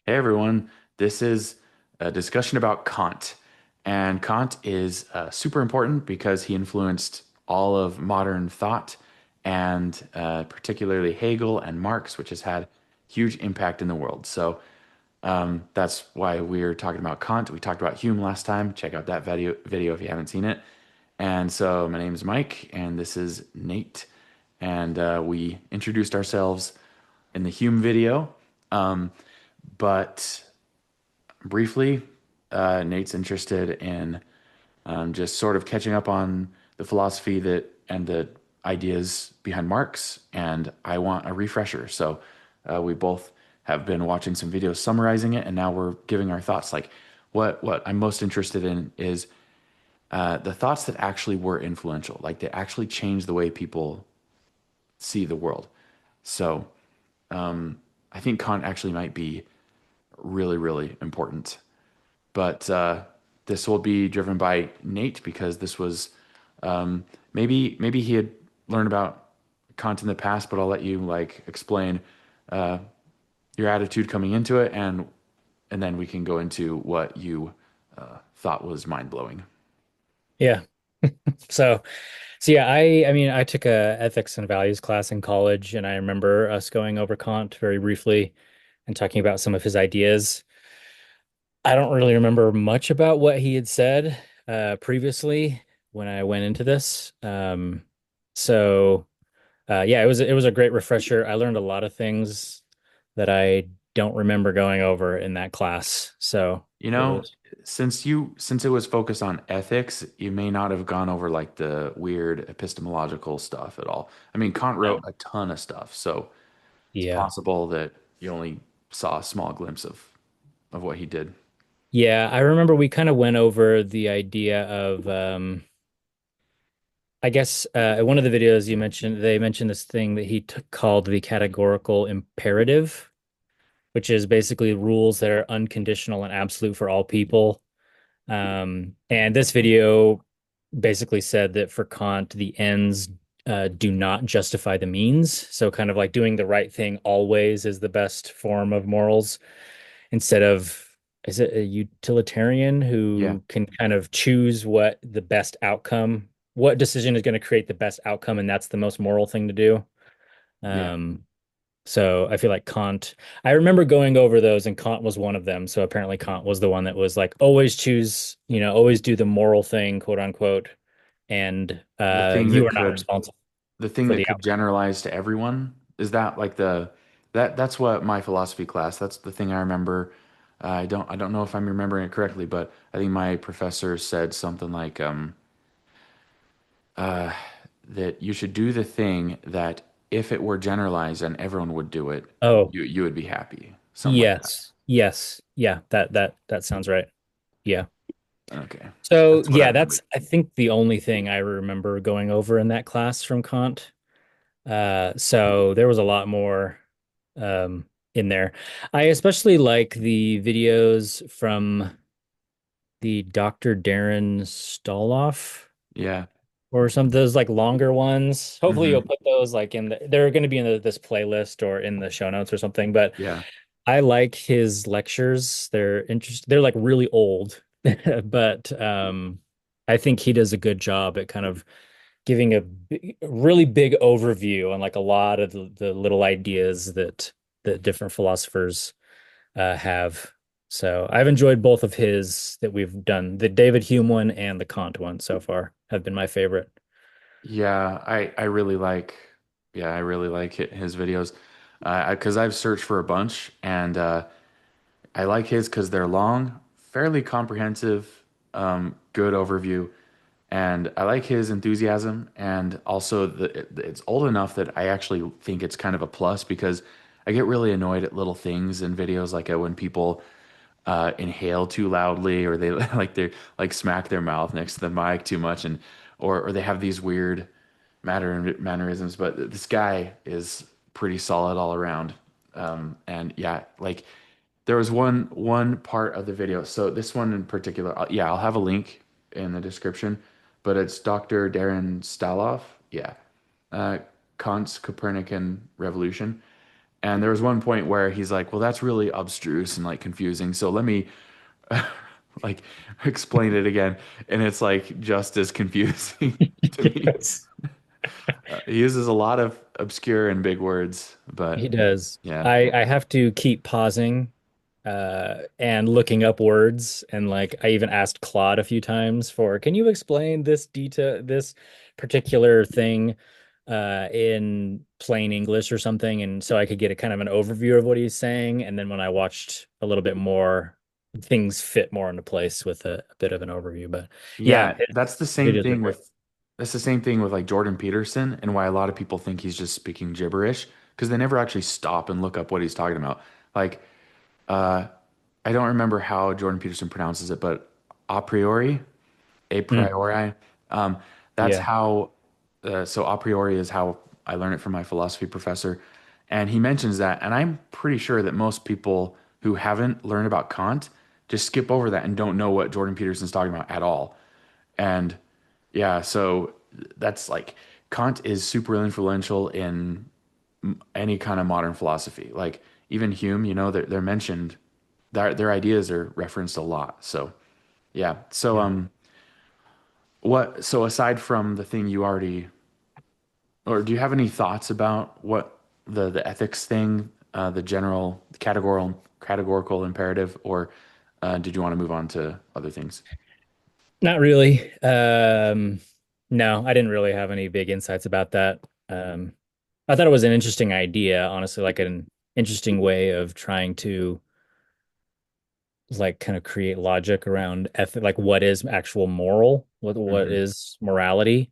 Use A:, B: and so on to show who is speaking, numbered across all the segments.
A: Hey everyone, this is a discussion about Kant. And Kant is super important because he influenced all of modern thought and particularly Hegel and Marx, which has had huge impact in the world. So that's why we're talking about Kant. We talked about Hume last time. Check out that video if you haven't seen it. And so my name is Mike, and this is Nate. And we introduced ourselves in the Hume video. But briefly, Nate's interested in just sort of catching up on the philosophy that and the ideas behind Marx, and I want a refresher. So we both have been watching some videos summarizing it, and now we're giving our thoughts. Like what I'm most interested in is the thoughts that actually were influential, like they actually changed the way people see the world. So I think Kant actually might be really, really important. But this will be driven by Nate because this was maybe he had learned about Kant in the past, but I'll let you like explain uh, your attitude coming into it, and then we can go into what you thought was mind blowing.
B: Yeah. So, so yeah, I mean, I took a ethics and values class in college, and I remember us going over Kant very briefly and talking about some of his ideas. I don't really remember much about what he had said previously when I went into this. So yeah, it was a great refresher. I learned a lot of things that I don't remember going over in that class. So
A: You
B: it
A: know,
B: was,
A: since it was focused on ethics, you may not have gone over like the weird epistemological stuff at all. I mean, Kant wrote
B: no.
A: a ton of stuff, so it's
B: Yeah.
A: possible that you only saw a small glimpse of what he did.
B: Yeah, I remember we kind of went over the idea of I guess one of the videos you mentioned they mentioned this thing that he t called the categorical imperative, which is basically rules that are unconditional and absolute for all people. And this video basically said that for Kant, the ends do not justify the means. So kind of like doing the right thing always is the best form of morals instead of is it a utilitarian
A: Yeah,
B: who can kind of choose what the best outcome, what decision is going to create the best outcome, and that's the most moral thing to do.
A: yeah.
B: Um, so I feel like Kant, I remember going over those, and Kant was one of them. So apparently Kant was the one that was like, always choose, always do the moral thing, quote unquote, and
A: The thing
B: you
A: that
B: are not
A: could
B: responsible
A: the thing
B: for
A: that
B: the
A: could
B: outcome.
A: generalize to everyone is that like that's what my philosophy class, that's the thing I remember. I don't know if I'm remembering it correctly, but I think my professor said something like that you should do the thing that if it were generalized and everyone would do it,
B: Oh,
A: you would be happy. Something like that.
B: yes. Yes. Yeah, that sounds right. Yeah.
A: Okay.
B: So
A: That's what I
B: yeah, that's
A: remembered.
B: I think the only thing I remember going over in that class from Kant. So there was a lot more in there. I especially like the videos from the Dr. Darren Stoloff
A: Yeah.
B: or some of those like longer ones. Hopefully you'll
A: Hmm.
B: put those like they're going to be in this playlist or in the show notes or something, but
A: Yeah.
B: I like his lectures. They're like really old, but I think he does a good job at kind of giving a really big overview on like a lot of the little ideas that different philosophers have. So I've enjoyed both of his that we've done. The David Hume one and the Kant one so far have been my favorite.
A: Yeah, I really like I really like his videos. Because I've searched for a bunch and I like his because they're long, fairly comprehensive, good overview, and I like his enthusiasm. And also, it's old enough that I actually think it's kind of a plus because I get really annoyed at little things in videos, like when people inhale too loudly, or they they like smack their mouth next to the mic too much, and or they have these weird mannerisms. But this guy is pretty solid all around. And yeah, like there was one part of the video. So this one in particular, yeah, I'll have a link in the description, but it's Dr. Darren Staloff. Yeah. Uh, Kant's Copernican Revolution. And there was one point where he's like, "Well, that's really abstruse and like confusing. So let me like explain it again." And it's like just as confusing to me.
B: Yes.
A: He uses a lot of obscure and big words,
B: He
A: but
B: does.
A: yeah,
B: I have to keep pausing and looking up words, and like I even asked Claude a few times for, can you explain this detail, this particular thing in plain English or something, and so I could get a kind of an overview of what he's saying, and then when I watched a little bit more, things fit more into place with a bit of an overview. But yeah,
A: yeah,
B: his videos are great.
A: that's the same thing with like Jordan Peterson and why a lot of people think he's just speaking gibberish because they never actually stop and look up what he's talking about. Like, uh, I don't remember how Jordan Peterson pronounces it, but a priori, a
B: Mm,
A: priori, um, that's
B: yeah.
A: how. So a priori is how I learned it from my philosophy professor, and he mentions that, and I'm pretty sure that most people who haven't learned about Kant just skip over that and don't know what Jordan Peterson's talking about at all. And yeah, so that's like Kant is super influential in any kind of modern philosophy. Like even Hume, they're mentioned, their ideas are referenced a lot. So yeah. So
B: Yeah.
A: so aside from the thing you already, or do you have any thoughts about what the ethics thing, the general categorical imperative, or did you want to move on to other things?
B: Not really. No, I didn't really have any big insights about that. Um, I thought it was an interesting idea, honestly, like an interesting way of trying to like kind of create logic around ethic, like what is actual moral, what
A: Hmm.
B: is morality,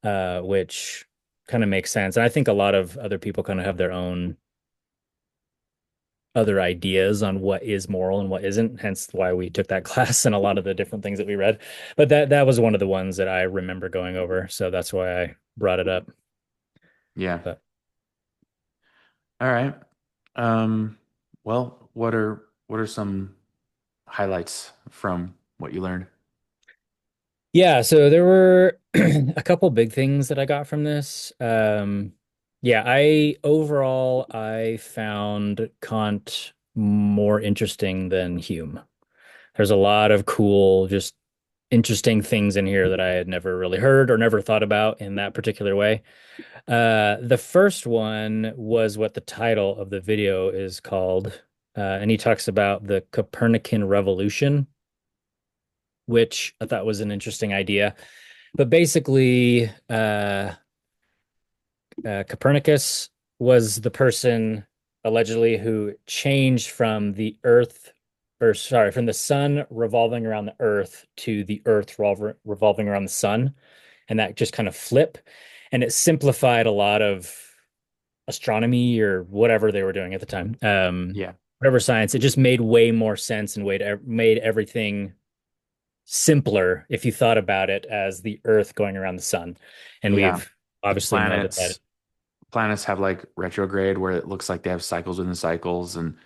B: which kind of makes sense. And I think a lot of other people kind of have their own other ideas on what is moral and what isn't, hence why we took that class and a lot of the different things that we read. But that was one of the ones that I remember going over, so that's why I brought it up.
A: Yeah.
B: But
A: All right. Um, well, what are some highlights from what you learned?
B: yeah, so there were a couple big things that I got from this. Yeah, I found Kant more interesting than Hume. There's a lot of cool, just interesting things in here that I had never really heard or never thought about in that particular way. The first one was what the title of the video is called, and he talks about the Copernican revolution, which I thought was an interesting idea. But basically, Copernicus was the person allegedly who changed from the Earth, or sorry, from the sun revolving around the Earth to the Earth revolving around the sun, and that just kind of flip, and it simplified a lot of astronomy or whatever they were doing at the time.
A: Yeah.
B: Whatever science, it just made way more sense and made everything simpler if you thought about it as the Earth going around the sun. And
A: Yeah.
B: we've
A: The
B: obviously know that
A: planets have like retrograde where it looks like they have cycles within cycles and it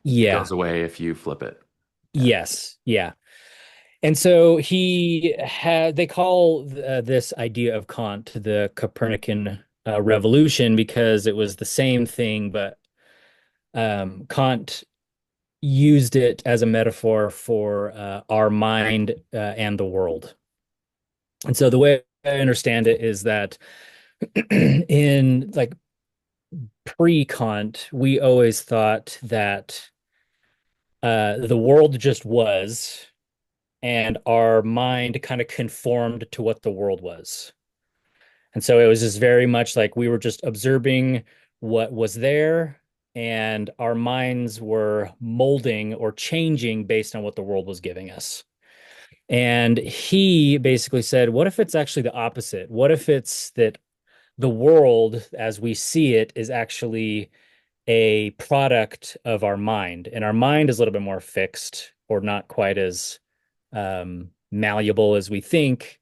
B: yeah,
A: goes away if you flip it. Yeah.
B: yes, yeah. And so they call this idea of Kant the Copernican revolution because it was the same thing, but Kant used it as a metaphor for our mind and the world. And so the way I understand it is that in like pre-Kant, we always thought that the world just was, and our mind kind of conformed to what the world was. And so it was just very much like we were just observing what was there, and our minds were molding or changing based on what the world was giving us. And he basically said, what if it's actually the opposite? What if it's that the world as we see it is actually a product of our mind, and our mind is a little bit more fixed or not quite as malleable as we think,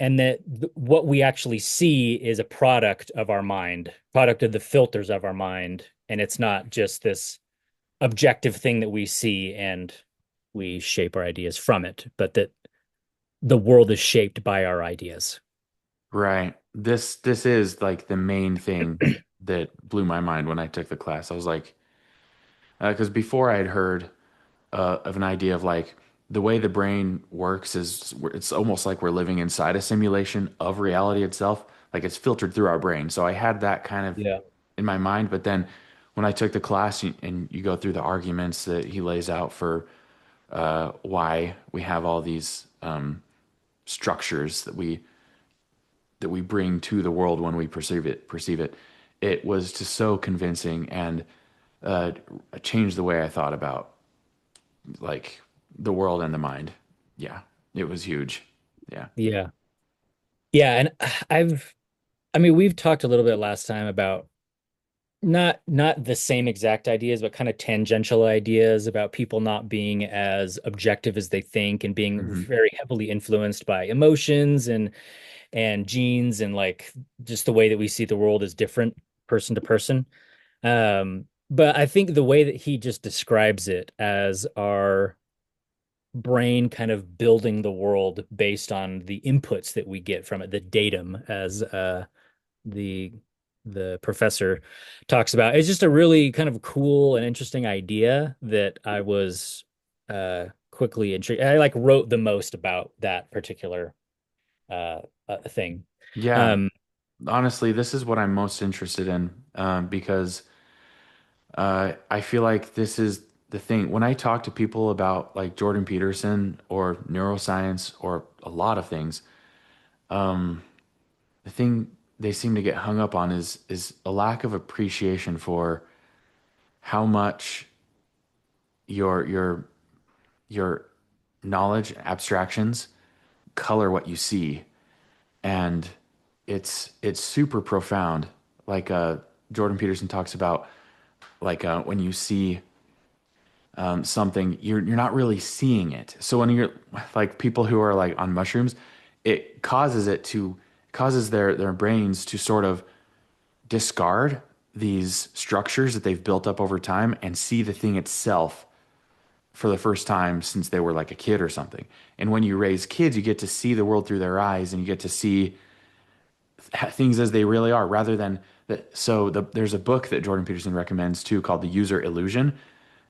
B: and that what we actually see is a product of our mind, product of the filters of our mind, and it's not just this objective thing that we see and we shape our ideas from it, but that the world is shaped by our ideas.
A: Right. This is like the main thing. that blew my mind when I took the class. I was like, because before I had heard of an idea of like the way the brain works is it's almost like we're living inside a simulation of reality itself. Like it's filtered through our brain. So I had that kind of
B: Yeah.
A: in my mind. But then when I took the class and you go through the arguments that he lays out for why we have all these structures that we bring to the world when we perceive it, it was just so convincing and uh, changed the way I thought about like the world and the mind. Yeah, it was huge. Yeah.
B: Yeah. Yeah, and I mean, we've talked a little bit last time about not the same exact ideas, but kind of tangential ideas about people not being as objective as they think and being
A: Hmm.
B: very heavily influenced by emotions and genes and like just the way that we see the world is different person to person. But I think the way that he just describes it as our brain kind of building the world based on the inputs that we get from it, the datum, as the the professor talks about. It's just a really kind of cool and interesting idea that I was quickly intrigued. I like wrote the most about that particular thing.
A: Yeah.
B: Um,
A: Honestly, this is what I'm most interested in because I feel like this is the thing. When I talk to people about like Jordan Peterson or neuroscience or a lot of things, the thing they seem to get hung up on is a lack of appreciation for how much your knowledge abstractions color what you see, and it's super profound. Like Jordan Peterson talks about, like when you see something, you're not really seeing it. So when you're like people who are like on mushrooms, it causes it to causes their brains to sort of discard these structures that they've built up over time and see the thing itself for the first time since they were like a kid or something. And when you raise kids, you get to see the world through their eyes and you get to see things as they really are rather than that. So there's a book that Jordan Peterson recommends too called The User Illusion.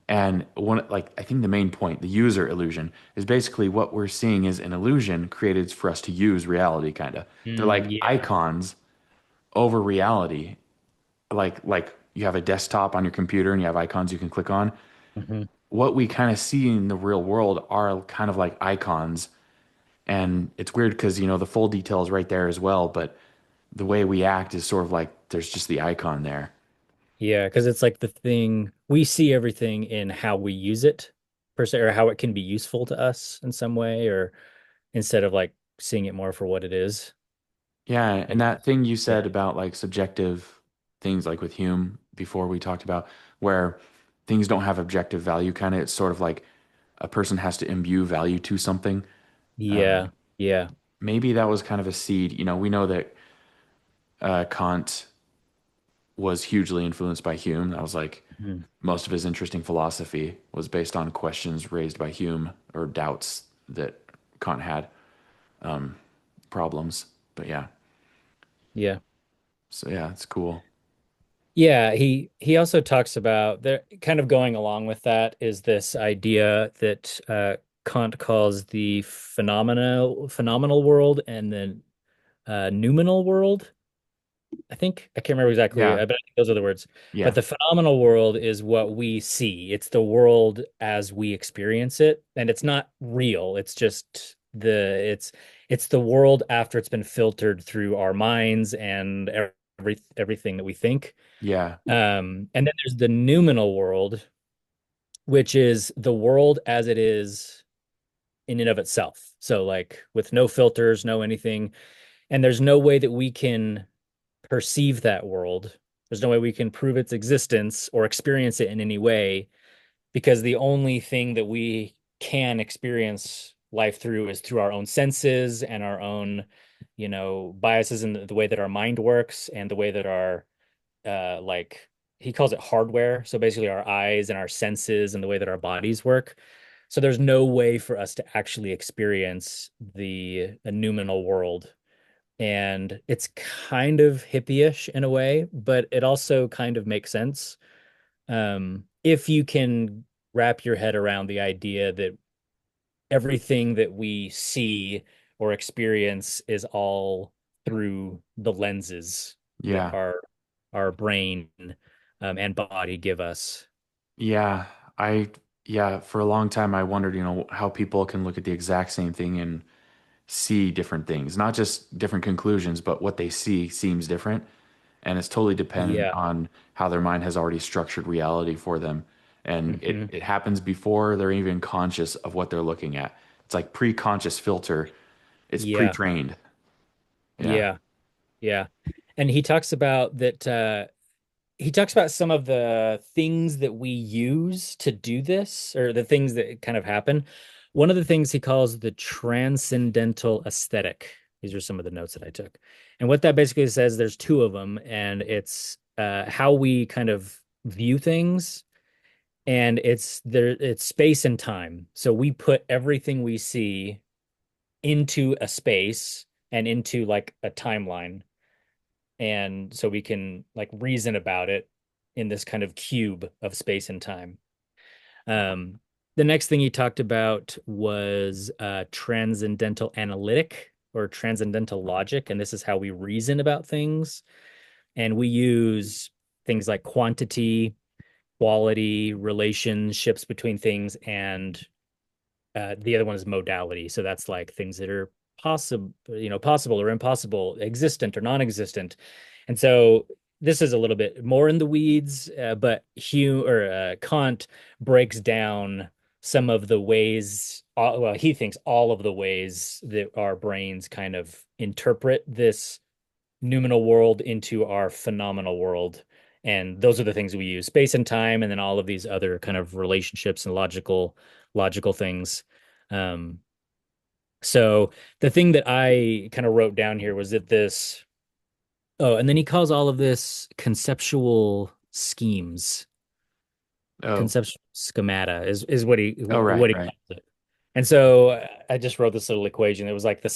A: And one, like, I think the main point, the user illusion, is basically what we're seeing is an illusion created for us to use reality, kind of. They're like
B: yeah.
A: icons over reality. Like you have a desktop on your computer and you have icons you can click on.
B: Mhm.
A: What we kind of see in the real world are kind of like icons. And it's weird because, the full detail is right there as well, but the way we act is sort of like there's just the icon there.
B: Yeah, because it's like the thing we see everything in how we use it per se, or how it can be useful to us in some way, or instead of like seeing it more for what it is.
A: Yeah,
B: Like,
A: and that thing you
B: yeah.
A: said about like subjective things like with Hume before we talked about where things don't have objective value, kind of it's sort of like a person has to imbue value to something.
B: Yeah. Yeah.
A: Maybe that was kind of a seed. We know that Kant was hugely influenced by Hume. That was like
B: Mhm.
A: most of his interesting philosophy was based on questions raised by Hume or doubts that Kant had, problems. But yeah,
B: Yeah.
A: so yeah, it's cool.
B: Yeah, he also talks about there kind of going along with that is this idea that Kant calls the phenomenal world and the noumenal world. I think I can't remember exactly,
A: Yeah,
B: but I think those are the words. But
A: yeah,
B: the phenomenal world is what we see. It's the world as we experience it, and it's not real. It's just it's the world after it's been filtered through our minds and everything that we think.
A: yeah,
B: And then there's the noumenal world, which is the world as it is in and of itself. So like with no filters, no anything, and there's no way that we can perceive that world. There's no way we can prove its existence or experience it in any way because the only thing that we can experience life through is through our own senses and our own, biases in the way that our mind works and the way that our like he calls it hardware. So basically our eyes and our senses and the way that our bodies work. So there's no way for us to actually experience the noumenal world and it's kind of hippie-ish in a way, but it also kind of makes sense if you can wrap your head around the idea that everything that we see or experience is all through the lenses that
A: Yeah.
B: our brain and body give us.
A: Yeah. I, yeah, for a long time, I wondered, how people can look at the exact same thing and see different things, not just different conclusions, but what they see seems different. And it's totally dependent
B: Yeah.
A: on how their mind has already structured reality for them. And it,
B: Hmm.
A: it happens before they're even conscious of what they're looking at. It's like pre-conscious filter. It's
B: Yeah.
A: pre-trained. Yeah.
B: Yeah. Yeah. And he talks about that he talks about some of the things that we use to do this, or the things that kind of happen. One of the things he calls the transcendental aesthetic. These are some of the notes that I took. And what that basically says, there's two of them, and it's how we kind of view things, and it's space and time. So we put everything we see into a space and into like a timeline, and so we can like reason about it in this kind of cube of space and time. Um, the next thing he talked about was transcendental analytic or transcendental logic, and this is how we reason about things. And we use things like quantity, quality, relationships between things, and the other one is modality. So that's like things that are possible, possible or impossible, existent or non-existent. And so this is a little bit more in the weeds, but Kant breaks down some of the ways. Well, he thinks all of the ways that our brains kind of interpret this noumenal world into our phenomenal world. And those are the things we use, space and time, and then all of these other kind of relationships and logical things. Um, so the thing that I kind of wrote down here was that oh, and then he calls all of this conceptual schemes,
A: Oh,
B: conceptual schemata is
A: oh, right,
B: what he
A: right.
B: calls it. And so I just wrote this little equation. It was like the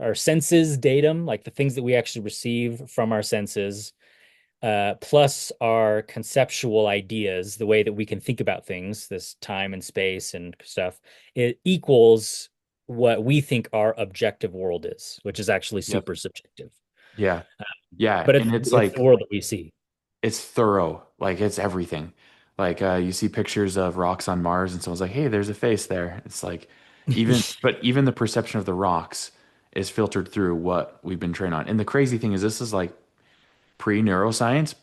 B: our senses datum, like the things that we actually receive from our senses, plus our conceptual ideas, the way that we can think about things, this time and space and stuff, it equals what we think our objective world is, which is actually
A: Yep.
B: super subjective.
A: Yeah. Yeah.
B: But
A: And it's
B: it's the
A: like,
B: world that we see.
A: it's thorough. Like it's everything. Like you see pictures of rocks on Mars and someone's like, "Hey, there's a face there." It's like even the perception of the rocks is filtered through what we've been trained on. And the crazy thing is this is like pre-neuroscience.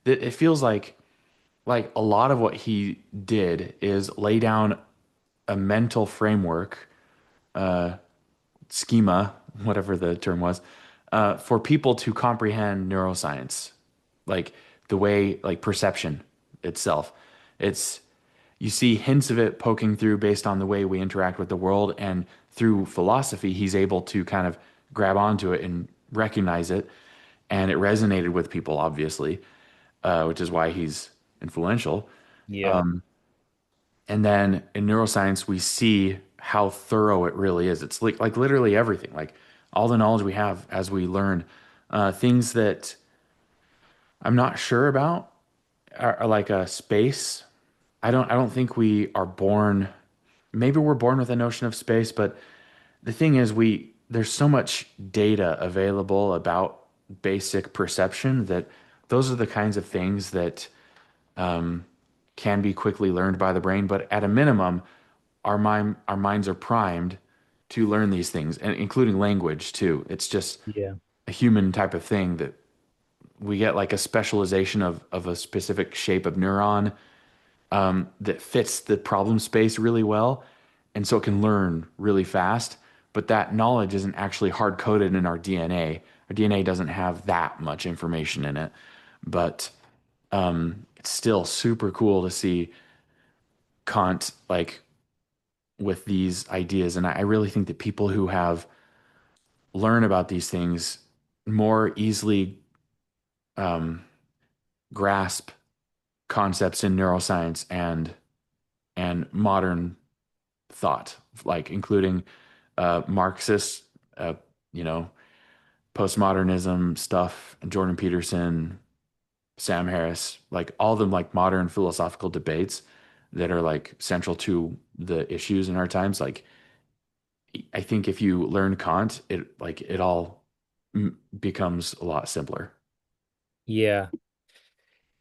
A: It feels like a lot of what he did is lay down a mental framework, schema, whatever the term was, for people to comprehend neuroscience, like the way, like perception itself. It's, you see hints of it poking through based on the way we interact with the world. And through philosophy, he's able to kind of grab onto it and recognize it. And it resonated with people, obviously, which is why he's influential.
B: Yeah.
A: And then in neuroscience, we see how thorough it really is. It's like literally everything, like all the knowledge we have as we learn things that I'm not sure about are like a space. I don't think we are born. Maybe we're born with a notion of space, but the thing is, there's so much data available about basic perception that those are the kinds of things that can be quickly learned by the brain. But at a minimum, our minds are primed to learn these things, and including language too. It's just
B: Yeah.
A: a human type of thing that we get like a specialization of a specific shape of neuron that fits the problem space really well, and so it can learn really fast. But that knowledge isn't actually hard coded in our DNA. Our DNA doesn't have that much information in it, but it's still super cool to see Kant like with these ideas. And I really think that people who have learn about these things more easily grasp concepts in neuroscience and modern thought, like including Marxist, uh, you know, postmodernism stuff, Jordan Peterson, Sam Harris, like all the like modern philosophical debates that are like central to the issues in our times. Like I think if you learn Kant, it all becomes a lot simpler.
B: Yeah.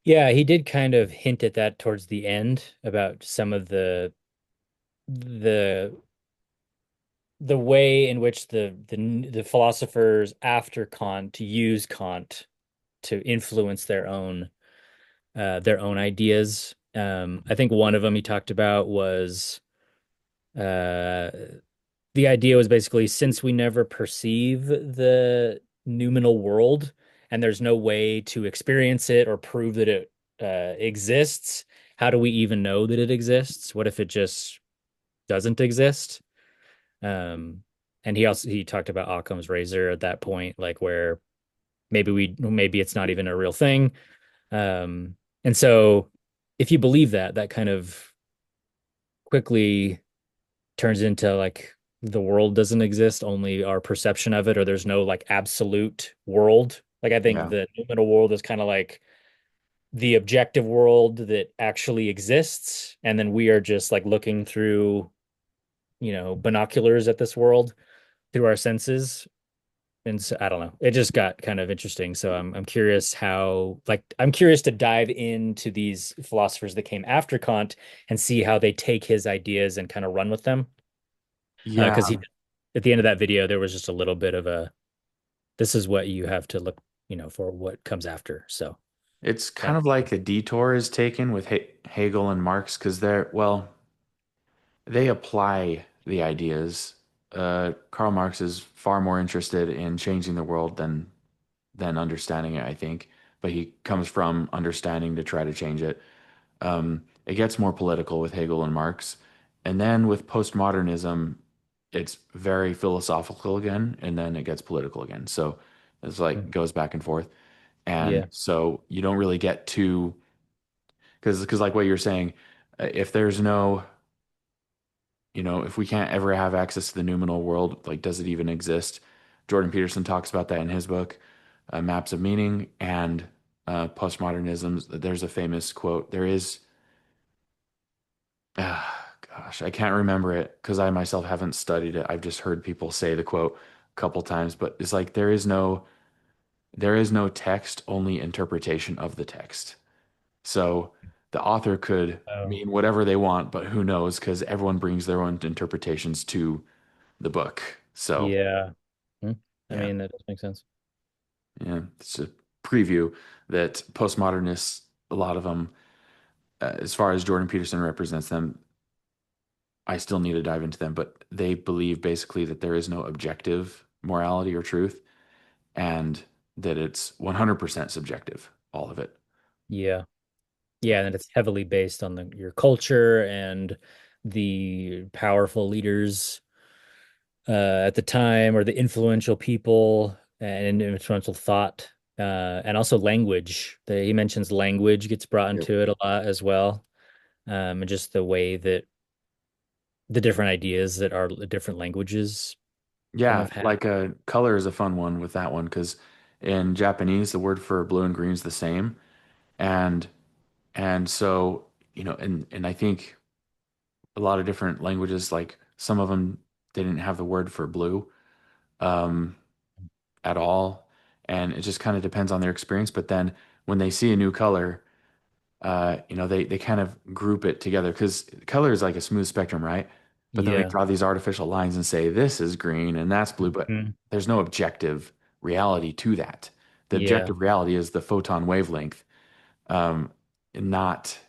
B: Yeah, he did kind of hint at that towards the end about some of the the way in which the philosophers after Kant use Kant to influence their own ideas. I think one of them he talked about was uh, the idea was basically since we never perceive the noumenal world and there's no way to experience it or prove that it exists, how do we even know that it exists? What if it just doesn't exist? Um, and he talked about Occam's razor at that point, like where maybe it's not even a real thing. And so if you believe that, that kind of quickly turns into like the world doesn't exist, only our perception of it, or there's no like absolute world. Like I think
A: Yeah.
B: the noumenal world is kind of like the objective world that actually exists, and then we are just like looking through, binoculars at this world through our senses. And so I don't know. It just got kind of interesting. So I'm curious how like I'm curious to dive into these philosophers that came after Kant and see how they take his ideas and kind of run with them. Because
A: Yeah.
B: he at the end of that video there was just a little bit of a this is what you have to look, for what comes after. So
A: It's
B: that
A: kind of like a detour is taken with Hegel and Marx because well, they apply the ideas. Karl Marx is far more interested in changing the world than understanding it, I think. But he comes from understanding to try to change it. It gets more political with Hegel and Marx. And then with postmodernism, it's very philosophical again, and then it gets political again. So it's like goes back and forth. And
B: yeah.
A: so you don't really get to because like what you're saying, if there's no, if we can't ever have access to the noumenal world, like does it even exist? Jordan Peterson talks about that in his book, Maps of Meaning, and postmodernism. There's a famous quote. There is gosh, I can't remember it because I myself haven't studied it. I've just heard people say the quote a couple times, but it's like there is no text, only interpretation of the text. So the author could
B: Oh,
A: mean whatever they want, but who knows? Because everyone brings their own interpretations to the book. So
B: yeah. Hmm. I
A: yeah,
B: mean, that does make sense.
A: yeah, it's a preview that postmodernists, a lot of them, as far as Jordan Peterson represents them, I still need to dive into them, but they believe basically that there is no objective morality or truth and that it's 100% subjective, all of it.
B: Yeah. Yeah, and it's heavily based on your culture and the powerful leaders at the time or the influential people and influential thought and also language. He mentions language gets brought
A: Yep.
B: into it a lot as well. And just the way that the different ideas that are different languages kind
A: Yeah,
B: of have.
A: like color is a fun one with that one because in Japanese the word for blue and green is the same, and so and I think a lot of different languages like some of them they didn't have the word for blue um, at all, and it just kind of depends on their experience. But then when they see a new color, they kind of group it together because color is like a smooth spectrum, right? But then they
B: Yeah.
A: draw these artificial lines and say this is green and that's blue, but
B: Mhm.
A: there's no objective reality to that. The
B: Yeah.
A: objective reality is the photon wavelength, um, and not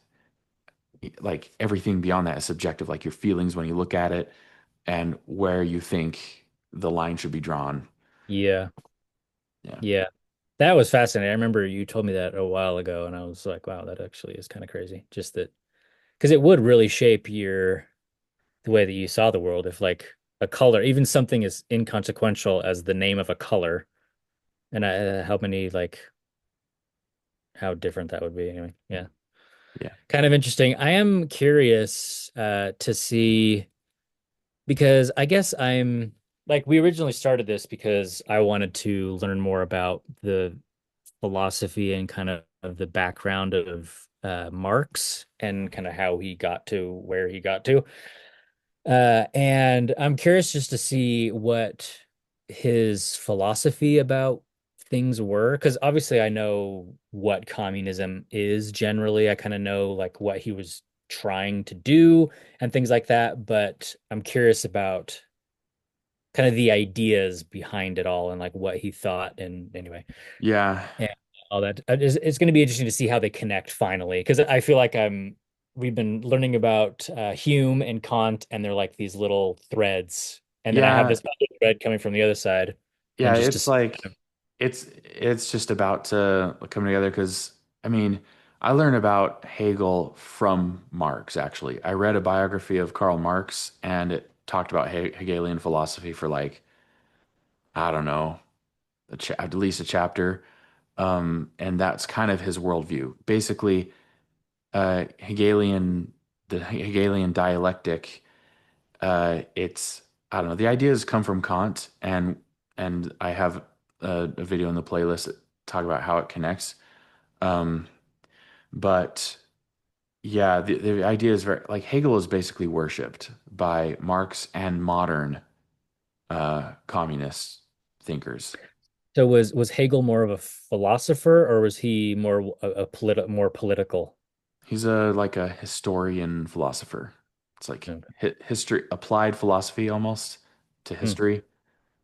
A: like everything beyond that is subjective, like your feelings when you look at it and where you think the line should be drawn.
B: Yeah.
A: Yeah.
B: Yeah. That was fascinating. I remember you told me that a while ago, and I was like, wow, that actually is kind of crazy. Just that because it would really shape the way that you saw the world if like a color, even something as inconsequential as the name of a color, and how many like how different that would be anyway. Yeah.
A: Yeah.
B: Kind of interesting. I am curious to see because I guess like we originally started this because I wanted to learn more about the philosophy and kind of the background of Marx and kind of how he got to where he got to. And I'm curious just to see what his philosophy about things were, because obviously I know what communism is generally. I kind of know like what he was trying to do and things like that, but I'm curious about kind of the ideas behind it all and like what he thought. And anyway,
A: Yeah.
B: and all that. It's going to be interesting to see how they connect finally, because I feel like we've been learning about Hume and Kant, and they're like these little threads, and then I have
A: Yeah.
B: this other thread coming from the other side,
A: Yeah.
B: and just to
A: It's
B: see.
A: like it's just about to come together because I mean, I learned about Hegel from Marx actually. I read a biography of Karl Marx and it talked about Hegelian philosophy for like, I don't know, at least a chapter. And that's kind of his worldview. Basically, the Hegelian dialectic, it's, I don't know, the ideas come from Kant, and I have a video in the playlist that talk about how it connects. Um, but yeah, the idea is very, like Hegel is basically worshipped by Marx and modern communist thinkers.
B: So was Hegel more of a philosopher, or was he more more political?
A: He's a like a historian philosopher. It's like
B: Okay.
A: hi history, applied philosophy almost to
B: Hmm.
A: history.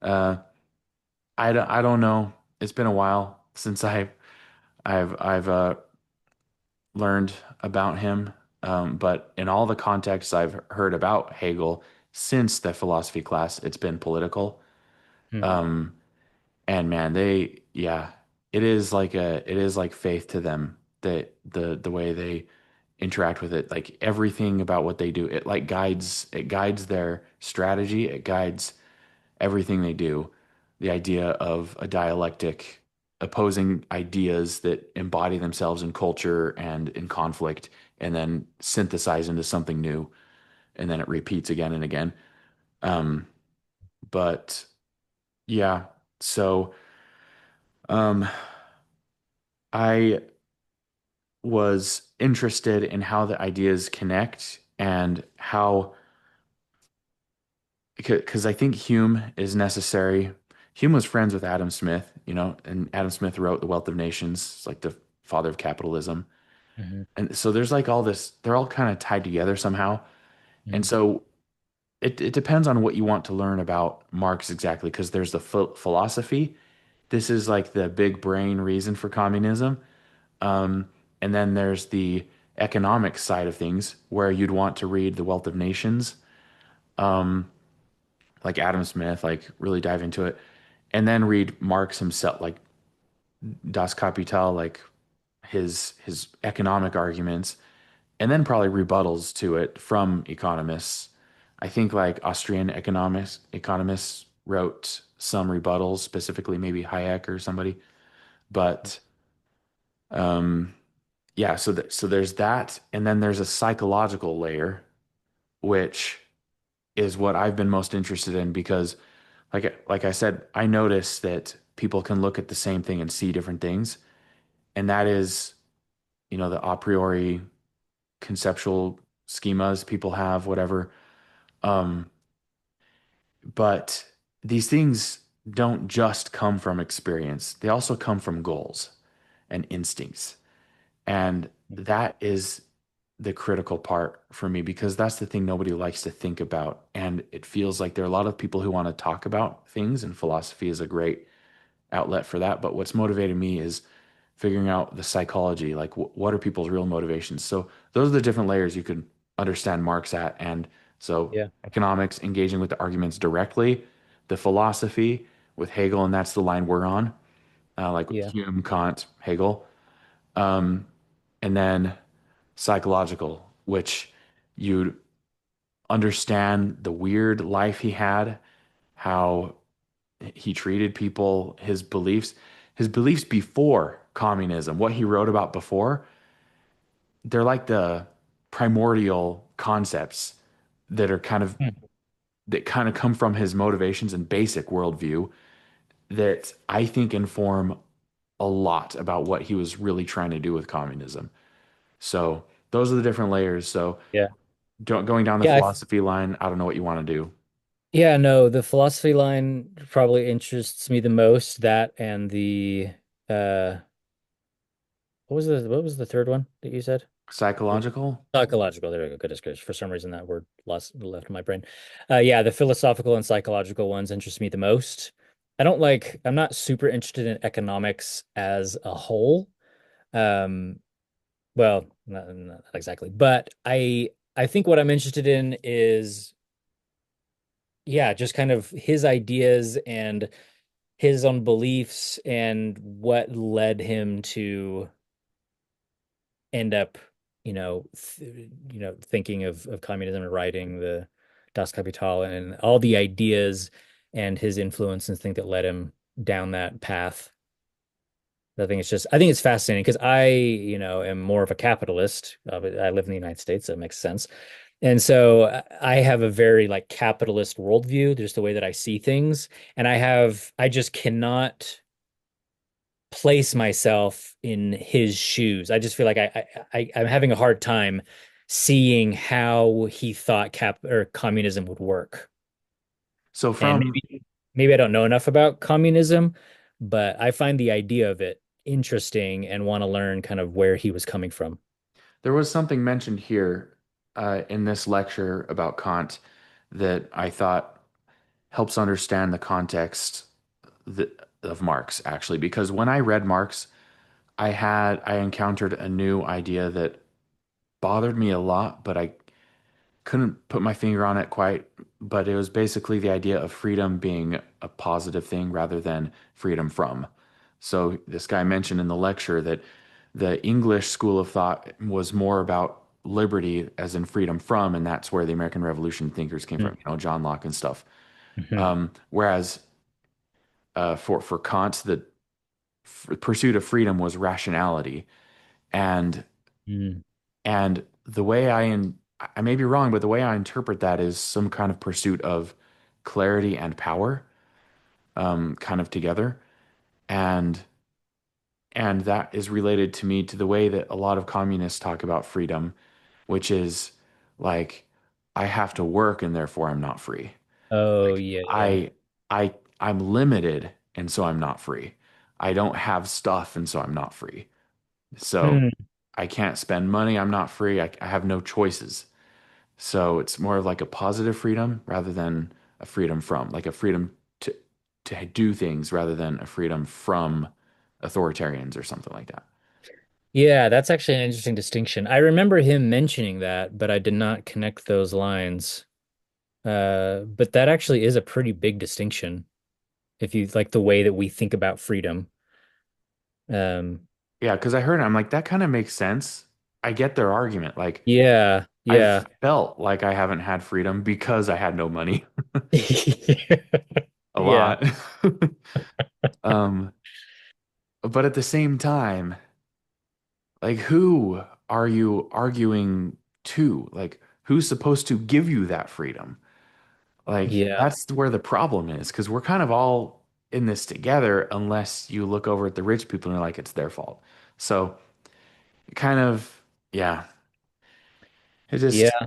A: Uh, I don't know. It's been a while since I've learned about him. But in all the contexts I've heard about Hegel since the philosophy class, it's been political.
B: Hmm.
A: Um, and man, yeah, it is like faith to them that the way they interact with it, like everything about what they do, it guides their strategy, it guides everything they do. The idea of a dialectic opposing ideas that embody themselves in culture and in conflict and then synthesize into something new and then it repeats again and again. Um, but yeah, so um, I was interested in how the ideas connect and how, because I think Hume is necessary. Hume was friends with Adam Smith, you know, and Adam Smith wrote The Wealth of Nations, it's like the father of capitalism.
B: Hmm.
A: And so there's like all this, they're all kind of tied together somehow. And
B: Hmm.
A: so it depends on what you want to learn about Marx exactly, because there's the philosophy. This is like the big brain reason for communism. Um, and then there's the economic side of things where you'd want to read The Wealth of Nations, like Adam Smith, like really dive into it, and then read Marx himself, like Das Kapital, like his economic arguments, and then probably rebuttals to it from economists. I think like Austrian economists wrote some rebuttals, specifically maybe Hayek or somebody. But um, yeah, so there's that, and then there's a psychological layer, which is what I've been most interested in because, like I said, I notice that people can look at the same thing and see different things, and that is, you know, the a priori conceptual schemas people have, whatever. Um, but these things don't just come from experience; they also come from goals and instincts. And that is the critical part for me because that's the thing nobody likes to think about. And it feels like there are a lot of people who want to talk about things, and philosophy is a great outlet for that. But what's motivated me is figuring out the psychology, like what are people's real motivations. So those are the different layers you could understand Marx at. And so
B: Yeah.
A: economics, engaging with the arguments directly, the philosophy with Hegel, and that's the line we're on, like
B: Yeah.
A: Hume, Kant, Hegel. And then psychological, which you'd understand the weird life he had, how he treated people, his beliefs before communism, what he wrote about before, they're like the primordial concepts that are kind of
B: Hmm.
A: that kind of come from his motivations and basic worldview that I think inform a lot about what he was really trying to do with communism. So those are the different layers. So
B: Yeah.
A: going down the
B: Yeah,
A: philosophy line, I don't know what you want to do.
B: yeah, no, the philosophy line probably interests me the most. That and the uh what was the third one that you said?
A: Psychological.
B: Psychological. There we go. Good as for some reason that word lost left in my brain. Yeah, the philosophical and psychological ones interest me the most. I'm not super interested in economics as a whole. Um, well, not exactly, but I think what I'm interested in is yeah, just kind of his ideas and his own beliefs and what led him to end up, thinking of communism and writing the Das Kapital and all the ideas and his influence and things that led him down that path. I think it's fascinating because am more of a capitalist. I live in the United States, so it makes sense. And so I have a very like capitalist worldview, just the way that I see things. And I just cannot place myself in his shoes. I just feel like I'm having a hard time seeing how he thought cap or communism would work.
A: So
B: And
A: from
B: maybe I don't know enough about communism, but I find the idea of it interesting and want to learn kind of where he was coming from.
A: there was something mentioned here in this lecture about Kant that I thought helps understand the context of Marx, actually, because when I read Marx, I encountered a new idea that bothered me a lot, but I couldn't put my finger on it quite. But it was basically the idea of freedom being a positive thing rather than freedom from. So this guy mentioned in the lecture that the English school of thought was more about liberty as in freedom from, and that's where the American Revolution thinkers came from, John Locke and stuff.
B: Mm-hmm.
A: Whereas for Kant, the pursuit of freedom was rationality, and
B: Mm-hmm.
A: the way I may be wrong, but the way I interpret that is some kind of pursuit of clarity and power, kind of together, and that is related to me to the way that a lot of communists talk about freedom, which is like I have to work and therefore I'm not free.
B: Oh
A: Like
B: yeah, yeah.
A: I'm limited and so I'm not free. I don't have stuff and so I'm not free. So
B: Hmm.
A: I can't spend money, I'm not free. I have no choices. So it's more of like a positive freedom rather than a freedom from, like a freedom to do things rather than a freedom from authoritarians or something like that.
B: Yeah, that's actually an interesting distinction. I remember him mentioning that, but I did not connect those lines. But that actually is a pretty big distinction if you like the way that we think about freedom. Um,
A: Yeah, because I heard it, I'm like, that kind of makes sense. I get their argument. Like,
B: yeah,
A: I've
B: yeah.
A: felt like I haven't had freedom because I had no money a
B: Yeah,
A: lot. Um, but at the same time, like, who are you arguing to? Like, who's supposed to give you that freedom? Like,
B: yeah,
A: that's where the problem is, because we're kind of all in this together unless you look over at the rich people and you're like, it's their fault. So, kind of, yeah, it just,
B: yeah.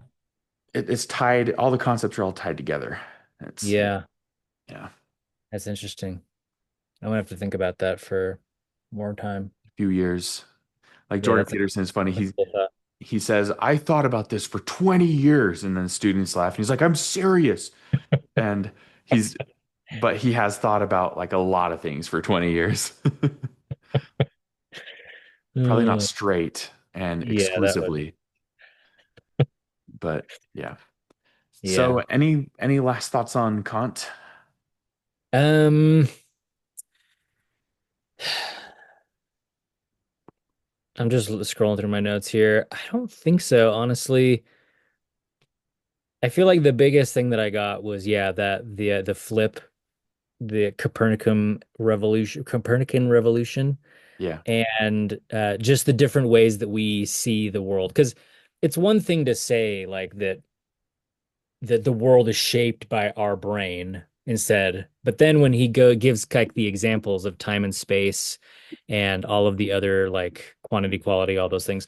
A: it's tied, all the concepts are all tied together. It's,
B: Yeah.
A: yeah,
B: That's interesting. I'm gonna have to think about that for more time.
A: a few years. Like
B: Yeah,
A: Jordan Peterson is funny.
B: that's a cool thought.
A: He says, I thought about this for 20 years. And then students laugh. And he's like, I'm serious. And he's, but he has thought about like a lot of things for 20 years. Probably not
B: Uh,
A: straight and
B: yeah, that would.
A: exclusively, but yeah. So
B: Yeah.
A: any last thoughts on Kant?
B: Um, I'm just scrolling through my notes here. I don't think so, honestly. I feel like the biggest thing that I got was yeah, that the flip, the Copernican revolution,
A: Yeah.
B: and just the different ways that we see the world. Because it's one thing to say like that. that the world is shaped by our brain instead. But then when he go gives like the examples of time and space and all of the other like quantity, quality, all those things,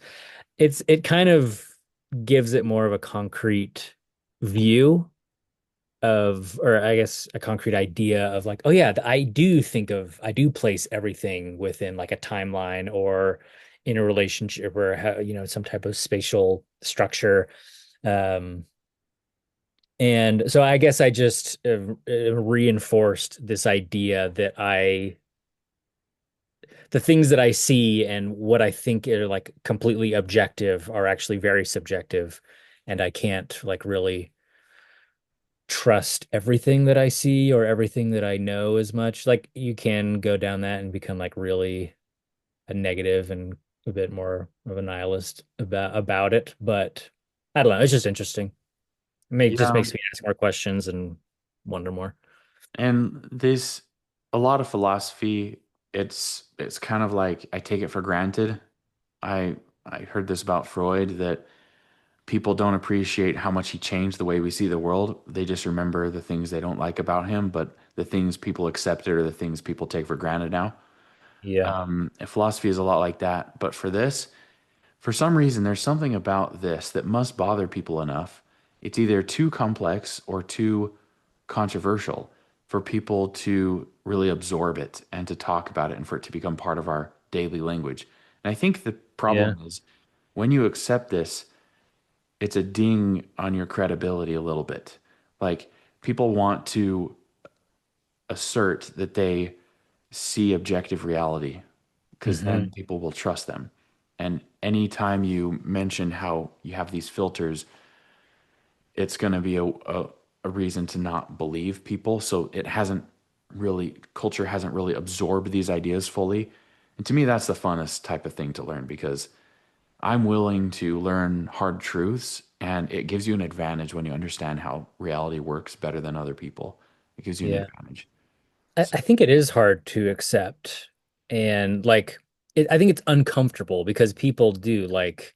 B: it kind of gives it more of a concrete view of, or I guess a concrete idea of like, oh yeah, I do place everything within like a timeline or in a relationship or some type of spatial structure. Um, and so I guess I just reinforced this idea that the things that I see and what I think are like completely objective are actually very subjective. And I can't like really trust everything that I see or everything that I know as much. Like you can go down that and become like really a negative and a bit more of a nihilist about it. But I don't know. It's just interesting. It just
A: Yeah.
B: makes me ask more questions and wonder more.
A: And there's a lot of philosophy. It's kind of like I take it for granted. I heard this about Freud that people don't appreciate how much he changed the way we see the world. They just remember the things they don't like about him, but the things people accepted are the things people take for granted now.
B: Yeah.
A: And philosophy is a lot like that. But for this, for some reason, there's something about this that must bother people enough. It's either too complex or too controversial for people to really absorb it and to talk about it and for it to become part of our daily language. And I think the
B: Yeah.
A: problem is when you accept this, it's a ding on your credibility a little bit. Like people want to assert that they see objective reality because
B: Hmm.
A: then people will trust them. And anytime you mention how you have these filters, it's going to be a reason to not believe people. So it hasn't really, culture hasn't really absorbed these ideas fully. And to me, that's the funnest type of thing to learn because I'm willing to learn hard truths, and it gives you an advantage when you understand how reality works better than other people. It gives you an
B: Yeah.
A: advantage. So,
B: I think it is hard to accept. And like, I think it's uncomfortable because people do like,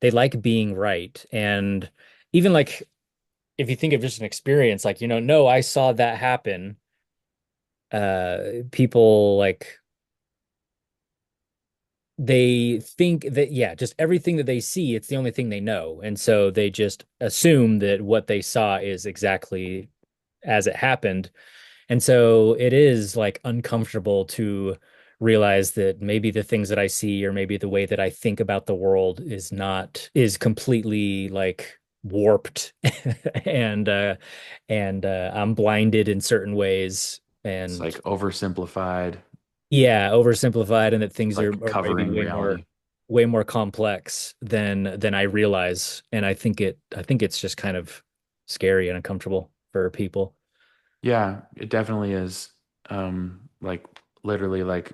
B: they like being right. And even like, if you think of just an experience, like, no, I saw that happen. People like, they think that, yeah, just everything that they see, it's the only thing they know. And so they just assume that what they saw is exactly as it happened. And so it is like uncomfortable to realize that maybe the things that I see or maybe the way that I think about the world is completely like warped and I'm blinded in certain ways
A: it's
B: and
A: like oversimplified.
B: yeah, oversimplified and that
A: It's
B: things
A: like
B: are maybe
A: covering reality.
B: way more complex than I realize. And I think it's just kind of scary and uncomfortable for people.
A: Yeah, it definitely is. Like literally, like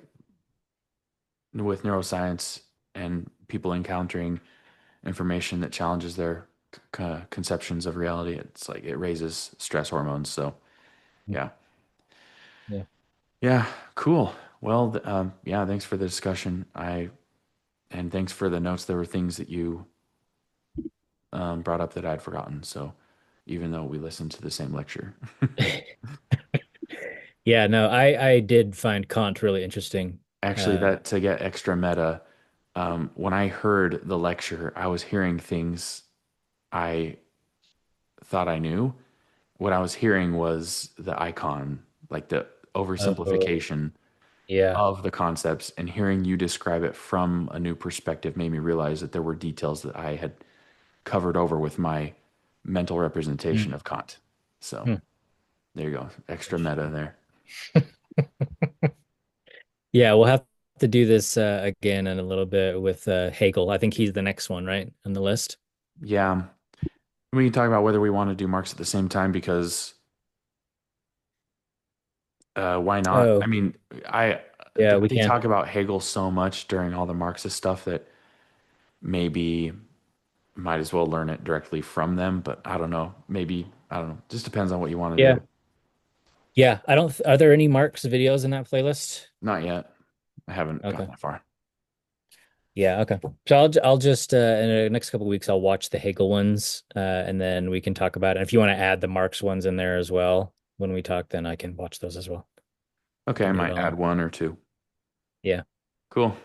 A: with neuroscience and people encountering information that challenges their conceptions of reality, it's like it raises stress hormones. So, yeah.
B: Yeah.
A: Yeah, cool. Well, yeah, thanks for the discussion. And thanks for the notes. There were things that you brought up that I'd forgotten. So, even though we listened to the same lecture,
B: Yeah, no, I did find Kant really interesting.
A: actually,
B: Uh,
A: that to get extra meta, when I heard the lecture, I was hearing things I thought I knew. What I was hearing was the icon, like the
B: oh,
A: oversimplification
B: yeah.
A: of the concepts, and hearing you describe it from a new perspective made me realize that there were details that I had covered over with my mental representation
B: Mm.
A: of Kant. So
B: Hmm.
A: there you go. Extra meta there.
B: Yeah, we'll have to do this again in a little bit with Hegel. I think he's the next one, right, on the list.
A: Yeah. We can talk about whether we want to do Marx at the same time because why not? I
B: Oh,
A: mean, I
B: yeah, we
A: they
B: can.
A: talk about Hegel so much during all the Marxist stuff that maybe might as well learn it directly from them, but I don't know. Maybe, I don't know. Just depends on what you want to
B: Yeah.
A: do.
B: Yeah, I don't are there any Marx videos in that playlist?
A: Not yet. I haven't gotten
B: Okay.
A: that far.
B: Yeah, okay. So I'll just in the next couple of weeks I'll watch the Hegel ones, and then we can talk about it. And if you want to add the Marx ones in there as well when we talk, then I can watch those as well.
A: Okay, I
B: Can do it
A: might add
B: all.
A: one or two.
B: Yeah.
A: Cool.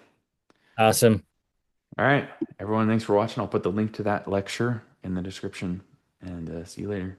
B: Awesome.
A: All right, everyone, thanks for watching. I'll put the link to that lecture in the description and see you later.